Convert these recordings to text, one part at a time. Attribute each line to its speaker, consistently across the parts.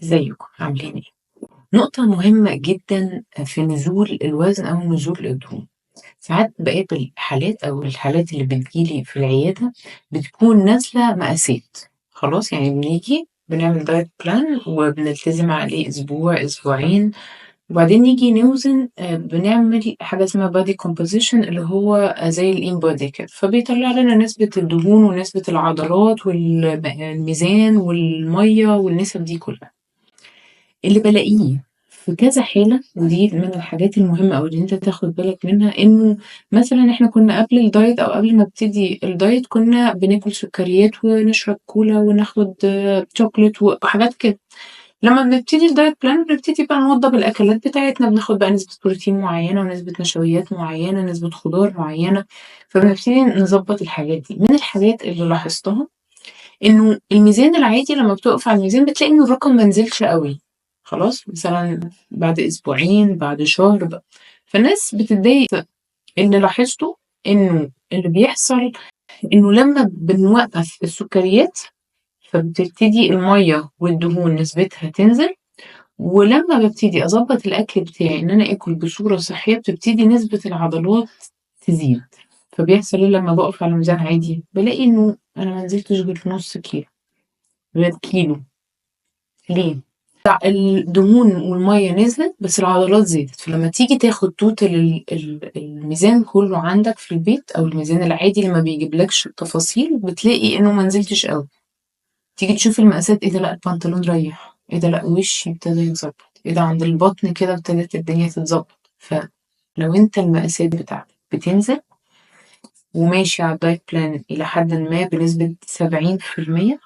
Speaker 1: ازيكم عاملين ايه؟ نقطة مهمة جدا في نزول الوزن أو نزول الدهون. ساعات بقابل حالات أو الحالات اللي بتجيلي في العيادة بتكون نازلة مقاسات. خلاص يعني بنيجي بنعمل دايت بلان وبنلتزم عليه أسبوع أسبوعين، وبعدين نيجي نوزن. بنعمل حاجة اسمها بادي كومبوزيشن اللي هو زي الإين بودي كده، فبيطلع لنا نسبة الدهون ونسبة العضلات والميزان والمية والنسب دي كلها. اللي بالاقيه في كذا حالة، ودي من الحاجات المهمة أوي اللي أنت تاخد بالك منها، إنه مثلًا إحنا كنا قبل الدايت أو قبل ما ابتدي الدايت كنا بناكل سكريات ونشرب كولا وناخد chocolate وحاجات كده. لمّا بنبتدي الدايت بلان بنبتدي بقى نوضّب الأكلات بتاعتنا، بناخد بقى نسبة بروتين معيّنة ونسبة نشويات معيّنة، نسبة خضار معيّنة، فبنبتدي نضبّط الحاجات دي. من الحاجات اللي لاحظتها إنه الميزان العادي لمّا بتقف على الميزان بتلاقي إنه الرقم ما نزلش أوي، خلاص، مثلًا بعد أسبوعين، بعد شهر فالناس بتتضايق. اللي لاحظته إنه اللي بيحصل إنه لمّا بنوقّف السكريات، فبتبتدي المَيّة والدهون نسبتها تنزل، ولمّا بابتدي أضبّط الأكل بتاعي إن أنا آكل بصورة صحية، بتبتدي نسبة العضلات تزيد. فبيحصل إيه لمّا باقف على ميزان عادي؟ بالاقي إنه أنا ما نزلتش غير نُص كيلو، غير كيلو. ليه؟ الدهون والمَيّة نزلت بس العضلات زادت، فلمّا تيجي تاخد total الميزان كلّه عندك في البيت أو الميزان العادي اللي ما بيجيبلكش التفاصيل، بتلاقي إنه ما نزلتش أوي. تيجي تشوف المقاسات، إيه ده، لأ البنطلون ريّح، إيه ده، لأ وشّي ابتدى يتضبط، إيه ده عند البطن كده ابتدت الدنيا تتضبط. فلو أنت المقاسات بتاعتك بتنزل وماشي على الdiet plan إلى حدٍ ما بنسبة 70%،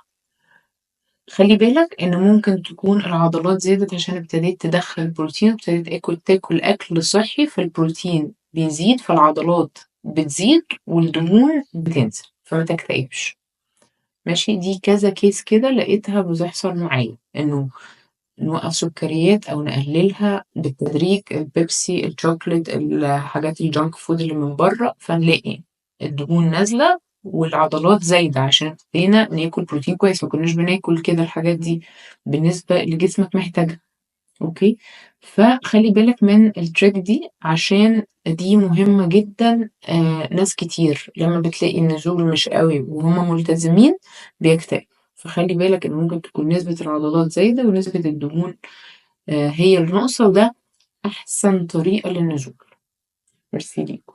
Speaker 1: خلّي بالك إن ممكن تكون العضلات زادت عشان ابتديت تدخّل بروتين، وابتديت تاكل أكل صحّي، فالبروتين بيزيد، فالعضلات بتزيد والدهون بتنزل، فما تكتئبش. ماشي، دي كذا case كده لقيتها بتحصل معايا، إنه نوقّف سكريات أو نقللها بالتدريج، البيبسي، الشوكولات، الحاجات الjunk food اللي من برّه، فنلاقي الدهون نازلة والعضلات زايدة عشان ابتدينا ناكل بروتين كويس، ما كناش بناكل كده الحاجات دي بالنسبة اللي جسمك محتاجها. أوكي، فخلّي بالك من الtrick دي عشان دي مهمة جدًا. ناس كتير لمّا بتلاقي النزول مش أوي وهُم ملتزمين بيكتئبوا، فخلّي بالك إن ممكن تكون نسبة العضلات زايدة ونسبة الدهون هي اللي ناقصة، وده أحسن طريقة للنزول. ميرسي ليكم.